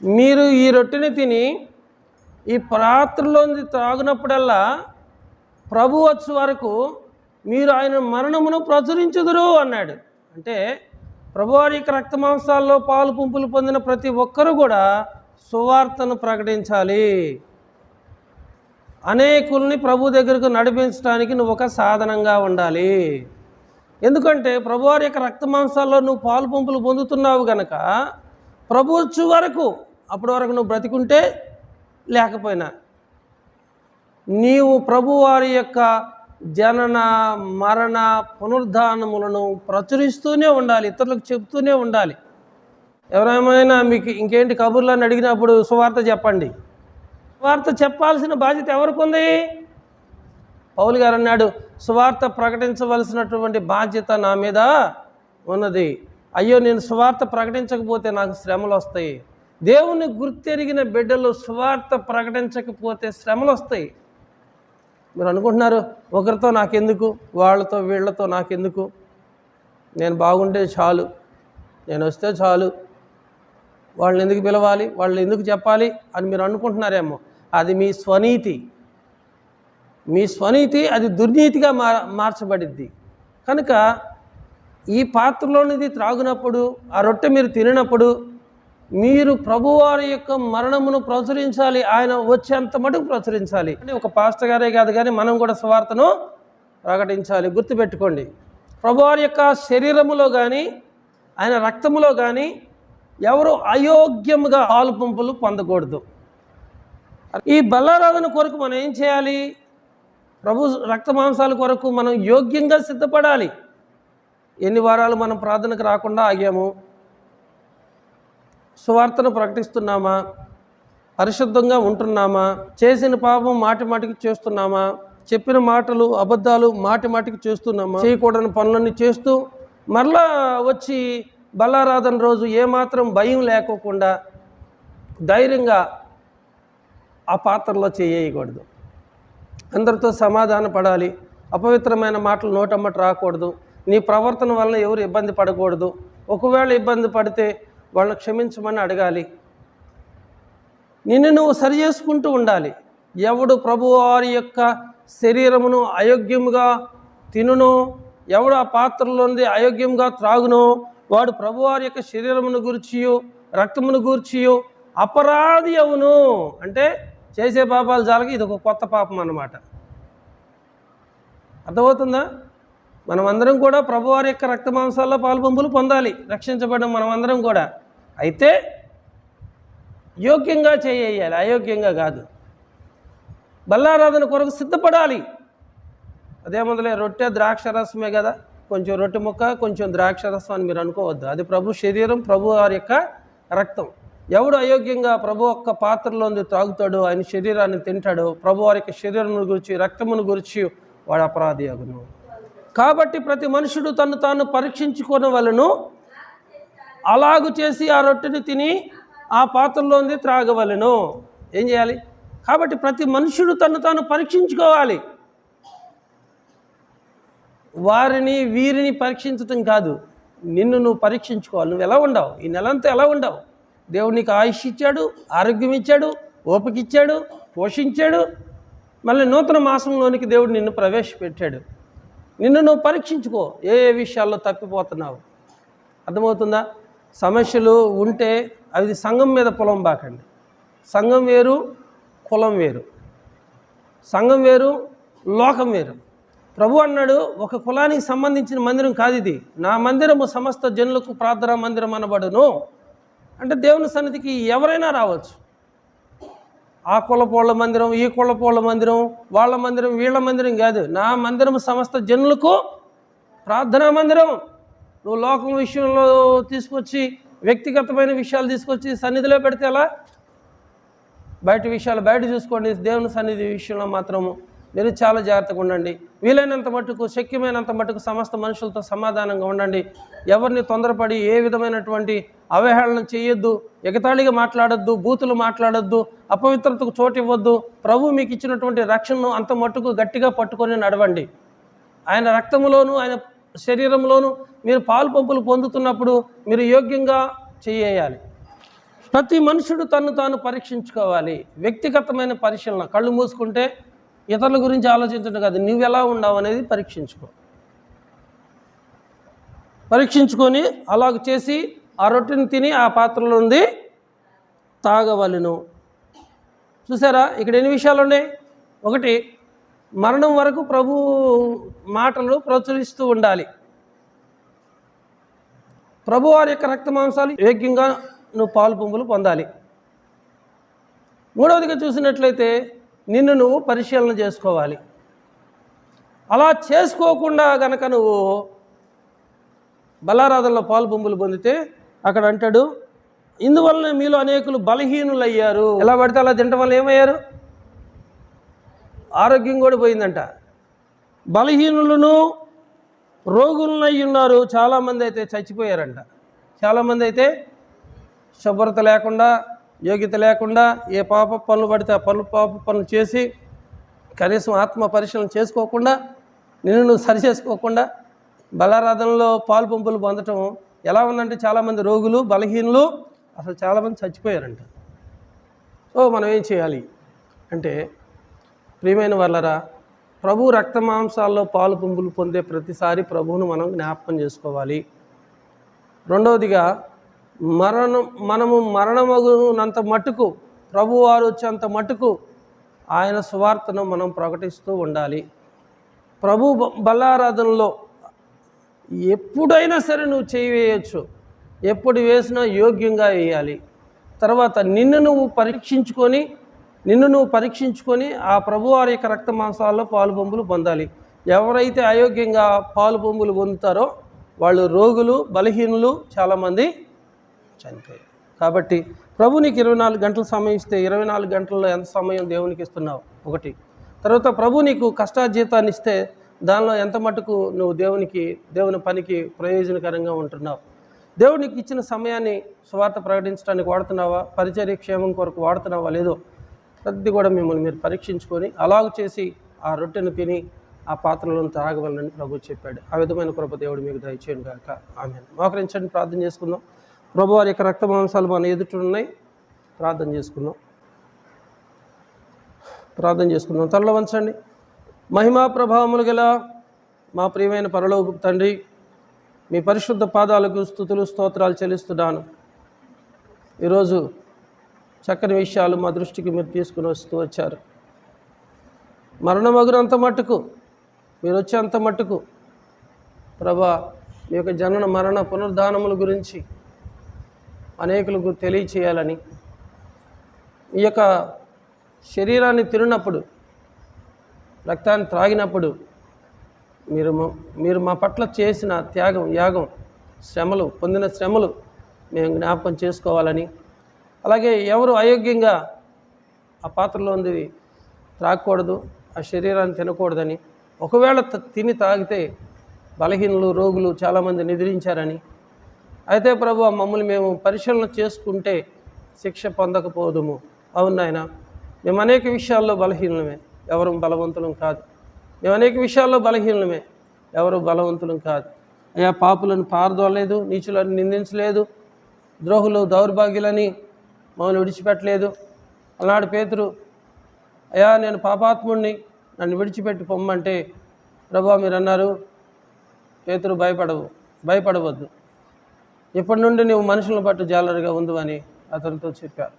మీరు ఈ రొట్టెని తిని ఈ పాత్రలోంది త్రాగునప్పుడల్లా ప్రభు వచ్చు వరకు మీరు ఆయన మరణమును ప్రచురించుదురు అన్నాడు. అంటే ప్రభువారి యొక్క రక్తమాంసాల్లో పాలు పుంపులు పొందిన ప్రతి ఒక్కరూ కూడా సువార్తను ప్రకటించాలి. అనేకుల్ని ప్రభు దగ్గరకు నడిపించడానికి నువ్వు ఒక సాధనంగా ఉండాలి. ఎందుకంటే ప్రభువారి యొక్క రక్తమాంసాల్లో నువ్వు పాలు పంపులు పొందుతున్నావు కనుక ప్రభు వచ్చు వరకు, అప్పటి వరకు నువ్వు బ్రతికుంటే లేకపోయినా, నీవు ప్రభువారి యొక్క జనన మరణ పునరుద్ధానములను ప్రచురిస్తూనే ఉండాలి, ఇతరులకు చెప్తూనే ఉండాలి. ఎవరేమైనా మీకు ఇంకేంటి కబుర్లని అడిగినప్పుడు సువార్త చెప్పండి. సువార్త చెప్పాల్సిన బాధ్యత ఎవరికి ఉంది? పౌలు గారు అన్నాడు, సువార్త ప్రకటించవలసినటువంటి బాధ్యత నా మీద ఉన్నది. అయ్యో, నేను సువార్త ప్రకటించకపోతే నాకు శ్రమలు వస్తాయి. దేవుని గుర్తెరిగిన బిడ్డలు సువార్త ప్రకటించకపోతే శ్రమలు వస్తాయి. మీరు అనుకుంటున్నారు, ఒకరితో నాకెందుకు, వాళ్ళతో వీళ్ళతో నాకెందుకు, నేను బాగుంటే చాలు, నేను వస్తే చాలు, వాళ్ళని ఎందుకు పిలవాలి, వాళ్ళని ఎందుకు చెప్పాలి అని మీరు అనుకుంటున్నారేమో. అది మీ స్వనీతి. మీ స్వనీతి అది దుర్నీతిగా మార్చబడిద్ది. కనుక ఈ పాత్రలోనిది త్రాగునప్పుడు, ఆ రొట్టె మీరు తినప్పుడు మీరు ప్రభువారి యొక్క మరణమును ప్రచురించాలి. ఆయన వచ్చేంత మటుకు ప్రచురించాలి. అంటే ఒక పాస్టర్ గారే కాదు కానీ మనం కూడా సువార్తను ప్రకటించాలి. గుర్తుపెట్టుకోండి, ప్రభువారి యొక్క శరీరములో కానీ ఆయన రక్తములో కానీ ఎవరు అయోగ్యముగా పాలు పంపులు పొందకూడదు. ఈ బల్లారాధన కొరకు మనం ఏం చేయాలి? ప్రభు రక్త మాంసాల కొరకు మనం యోగ్యంగా సిద్ధపడాలి. ఎన్ని వారాలు మనం ప్రార్థనకు రాకుండా ఆగాము? సువార్తను ప్రకటిస్తున్నామా? పరిశుద్ధంగా ఉంటున్నామా? చేసిన పాపం మాటి మాటికి చేస్తున్నామా? చెప్పిన మాటలు అబద్ధాలు మాటి మాటికి చేస్తున్నామా? చేయకూడని పనులన్నీ చేస్తూ మరలా వచ్చి బల్లారాధన రోజు ఏమాత్రం భయం లేకోకుండా ధైర్యంగా ఆ పాత్రలో చేయకూడదు. అందరితో సమాధాన పడాలి. అపవిత్రమైన మాటలు నోటమ్మట రాకూడదు. నీ ప్రవర్తన వల్ల ఎవరు ఇబ్బంది పడకూడదు. ఒకవేళ ఇబ్బంది పడితే వాళ్ళని క్షమించమని అడగాలి. నిన్ను నువ్వు సరి చేసుకుంటూ ఉండాలి. ఎవడు ప్రభువారి యొక్క శరీరమును అయోగ్యముగా తినునో, ఎవడు ఆ పాత్రలోనిది అయోగ్యంగా త్రాగునో వాడు ప్రభువారి యొక్క శరీరమును గూర్చియు రక్తమును గూర్చియు అపరాధి అవును. అంటే చేసే పాపాలు జాలకి ఇది ఒక కొత్త పాపం అన్నమాట. అర్థమవుతుందా? మనమందరం కూడా ప్రభువారి యొక్క రక్త మాంసాల్లో పాలుపంపులు పొందాలి, రక్షించబడడం మనమందరం కూడా. అయితే యోగ్యంగా చేయాలి, అయోగ్యంగా కాదు. బల్లారాధన కొరకు సిద్ధపడాలి. అదే మొదలే రొట్టె ద్రాక్షరసమే కదా, కొంచెం రొట్టె ముక్క కొంచెం ద్రాక్షరసం అని మీరు అనుకోవద్దు. అది ప్రభు శరీరం, ప్రభు వారి యొక్క రక్తం. ఎవడు అయోగ్యంగా ప్రభు ఒక్క పాత్రలోంది త్రాగుతాడో, ఆయన శరీరాన్ని తింటాడో, ప్రభు వారి యొక్క శరీరమును గురించి రక్తమును గురించి వాడు అపరాధి అగును. కాబట్టి ప్రతి మనుషుడు తను తాను పరీక్షించుకోవలను, అలాగు చేసి ఆ రొట్టెని తిని ఆ పాత్రలోంది త్రాగవలను. ఏం చేయాలి? కాబట్టి ప్రతి మనుషుడు తను తాను పరీక్షించుకోవాలి. వారిని వీరిని పరీక్షించటం కాదు, నిన్ను నువ్వు పరీక్షించుకోవాలి. నువ్వు ఎలా ఉండవు, ఈ నెలంతా ఎలా ఉండవు? దేవుడు నీకు ఆయుష్ ఇచ్చాడు, ఆరోగ్యం ఇచ్చాడు, ఓపిక ఇచ్చాడు, పోషించాడు. మళ్ళీ నూతన మాసంలోనికి దేవుడు నిన్ను ప్రవేశపెట్టాడు. నిన్ను నువ్వు పరీక్షించుకో, ఏ విషయాల్లో తప్పిపోతున్నావు. అర్థమవుతుందా? సమస్యలు ఉంటే అవి సంఘం మీద పొలం బాకండి. సంఘం వేరు, కులం వేరు. సంఘం వేరు, లోకం వేరు. ప్రభు అన్నాడు, ఒక కులానికి సంబంధించిన మందిరం కాదు ఇది. నా మందిరము సమస్త జనులకు ప్రార్థనా మందిరం అనబడును. అంటే దేవుని సన్నిధికి ఎవరైనా రావచ్చు. ఆ కులపోళ్ళ మందిరం, ఈ కులపోళ్ళ మందిరం, వాళ్ళ మందిరం, వీళ్ళ మందిరం కాదు. నా మందిరం సమస్త జనులకు ప్రార్థనా మందిరం. నువ్వు లోకం విషయంలో తీసుకొచ్చి, వ్యక్తిగతమైన విషయాలు తీసుకొచ్చి సన్నిధిలో పెడితే ఎలా? బయట విషయాలు బయట చూసుకోండి. దేవుని సన్నిధి విషయంలో మాత్రము మీరు చాలా జాగ్రత్తగా ఉండండి. వీలైనంత మట్టుకు, శక్యమైనంత మట్టుకు సమస్త మనుషులతో సమాధానంగా ఉండండి. ఎవరిని తొందరపడి ఏ విధమైనటువంటి అవహేళన చేయొద్దు, ఎగతాళిగా మాట్లాడొద్దు, బూతులు మాట్లాడొద్దు, అపవిత్రతకు చోటు ఇవ్వద్దు. ప్రభు మీకు ఇచ్చినటువంటి రక్షణను అంత మట్టుకు గట్టిగా పట్టుకొని నడవండి. ఆయన రక్తములోను ఆయన శరీరంలోను మీరు పాలు పంపులు పొందుతున్నప్పుడు మీరు యోగ్యంగా చేయాలి. ప్రతి మనుషుడు తను తాను పరీక్షించుకోవాలి. వ్యక్తిగతమైన పరిశీలన. కళ్ళు మూసుకుంటే ఇతరుల గురించి ఆలోచించడం కాదు, నువ్వు ఎలా ఉన్నావు అనేది పరీక్షించుకొని అలాగ చేసి ఆ రొట్టెని తిని ఆ పాత్రలో ఉంది తాగవలెను. చూసారా, ఇక్కడ ఎన్ని విషయాలు ఉన్నాయి. ఒకటి, మరణం వరకు ప్రభు మాటలు ప్రచురిస్తూ ఉండాలి. ప్రభు వారి యొక్క రక్త మాంసాలు యోగ్యంగా నువ్వు పాలు పొంగులు పొందాలి. మూడవదిగా చూసినట్లయితే నిన్ను నువ్వు పరిశీలన చేసుకోవాలి. అలా చేసుకోకుండా గనక నువ్వు బలారాధనలో పాలు పొంగులు పొందితే అక్కడ అంటాడు, ఇందువలన మీలో అనేకులు బలహీనులయ్యారు. ఎలా పడితే అలా తినటం వల్ల ఏమయ్యారు? ఆరోగ్యం కూడా పోయిందంట. బలహీనులను రోగులనై ఉన్నారు. చాలామంది అయితే చచ్చిపోయారంట. చాలామంది అయితే శుభ్రత లేకుండా, యోగ్యత లేకుండా ఏ పాప పనులు పడితే ఆ పాప పనులు చేసి కనీసం ఆత్మ పరిశీలన చేసుకోకుండా, నిన్ను నువ్వు సరి చేసుకోకుండా బలారాధనలో పాలు పంపులు పొందటం ఎలా ఉందంటే చాలామంది రోగులు, బలహీనులు, అసలు చాలామంది చచ్చిపోయారంట. సో మనం ఏం చేయాలి అంటే, ప్రియమైన వాళ్ళరా, ప్రభు రక్త మాంసాల్లో పాలు పంపులు పొందే ప్రతిసారి ప్రభువును మనం జ్ఞాపకం చేసుకోవాలి. రెండవదిగా మనము మరణమగునంత మట్టుకు, ప్రభువారు వచ్చేంత మట్టుకు ఆయన సువార్తను మనం ప్రకటిస్తూ ఉండాలి. ప్రభు బలారాధనలో ఎప్పుడైనా సరే నువ్వు చేయి వేయచ్చు, ఎప్పుడు వేసినా యోగ్యంగా వేయాలి. తర్వాత నిన్ను నువ్వు పరీక్షించుకొని ఆ ప్రభువారి యొక్క రక్త మాంసాల్లో పాలు పొంగులు పొందాలి. ఎవరైతే అయోగ్యంగా పాలు పొంగులు పొందుతారో వాళ్ళు రోగులు, బలహీనులు, చాలామంది చనిపోయారు. కాబట్టి ప్రభు నీకు 24 గంటల సమయం ఇస్తే 24 గంటల్లో ఎంత సమయం దేవునికి ఇస్తున్నావు? ఒకటి. తర్వాత ప్రభు నీకు కష్టార్జితాన్ని ఇస్తే దానిలో ఎంత మటుకు నువ్వు దేవుని పనికి ప్రయోజనకరంగా ఉంటున్నావు? దేవుడు నీకు ఇచ్చిన సమయాన్ని సువార్త ప్రకటించడానికి వాడుతున్నావా? పరిచర్య క్షేమం కొరకు వాడుతున్నావా లేదో ప్రతి కూడా మిమ్మల్ని మీరు పరీక్షించుకొని అలాగ చేసి ఆ రొట్టెను తిని ఆ పాత్రలను తాగవలనని ప్రభు చెప్పాడు. ఆ విధమైన కృప దేవుడు మీకు దయచేయను గాక. ఆమేన్. మోకరించండి, ప్రార్థన చేసుకుందాం. ప్రభు వారి యొక్క రక్త మాంసాలు మన ఎదుట ఉన్నాయి. ప్రార్థన చేసుకుందాం. తలలో వంచండి. మహిమా ప్రభావములు గల మా ప్రియమైన పరలోకపు తండ్రి, మీ పరిశుద్ధ పాదాలకు స్తుతులు స్తోత్రాలు చెల్లిస్తున్నాను. ఈరోజు చక్కని విషయాలు మా దృష్టికి మీరు తీసుకుని వచ్చారు. మరణమగునంత మట్టుకు, మీరు వచ్చేంత మట్టుకు ప్రభా మీ యొక్క జనన మరణ పునరుద్ధానముల గురించి అనేకులకు తెలియచేయాలని, ఈ యొక్క శరీరాన్ని తిరిగినప్పుడు, రక్తాన్ని త్రాగినప్పుడు మీరు మా పట్ల చేసిన యాగం, శ్రమలు, పొందిన శ్రమలు మేము జ్ఞాపకం చేసుకోవాలని, అలాగే ఎవరు అయోగ్యంగా ఆ పాత్రలో ఉంది త్రాగకూడదు, ఆ శరీరాన్ని తినకూడదని, ఒకవేళ తిని తాగితే బలహీనులు, రోగులు చాలామంది నిద్రించారని. అయితే ప్రభు మమ్మల్ని మేము పరిశీలన చేసుకుంటే శిక్ష పొందకపోదుము. అవును నాయన, మేము అనేక విషయాల్లో బలహీనమే, ఎవరు బలవంతులం కాదు. మేము అనేక విషయాల్లో బలహీనమే, ఎవరు బలవంతులం కాదు. అయ్యా, పాపులను పారదోలలేదు, నీచులను నిందించలేదు, ద్రోహులు, దౌర్భాగ్యులని మమ్మల్ని విడిచిపెట్టలేదు. అలాంటి పేతురు, అయ్యా నేను పాపాత్ముడిని, నన్ను విడిచిపెట్టి పొమ్మంటే ప్రభువా మీరు అన్నారు, పేతురు భయపడవద్దు, ఇప్పటి నుండి నువ్వు మనుషులను బట్టి జాలరుగా ఉండు అని అతనితో చెప్పారు.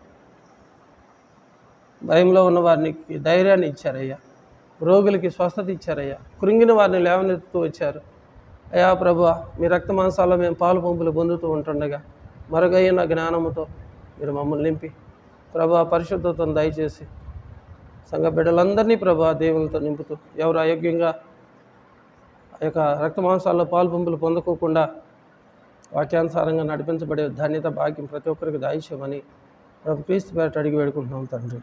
భయంలో ఉన్న వారికి ధైర్యాన్ని ఇచ్చారయ్యా, రోగులకి స్వస్థత ఇచ్చారయ్యా, కృంగిన వారిని లేవనెత్తుతూ వచ్చారు. అయ్యా ప్రభువా, మీ రక్త మాంసాల్లో మేము పాలు పంపులు పొందుతూ ఉంటుండగా మరుగైన జ్ఞానముతో మీరు మమ్మల్ని నింపి ప్రభువా పరిశుద్ధతను దయచేసి సంఘ బిడ్డలందరినీ ప్రభువా దేవులతో నింపుతూ, ఎవరు అయోగ్యంగా ఆ యొక్క రక్త మాంసాల్లో పాలు పంపులు పొందుకోకుండా వాక్యానుసారంగా నడిపించబడే ధన్యత భాగ్యం ప్రతి ఒక్కరికి దయచేయమని ప్రభు క్రీస్తు పేరిట అడిగి వేడుకుంటున్నాం తండ్రి.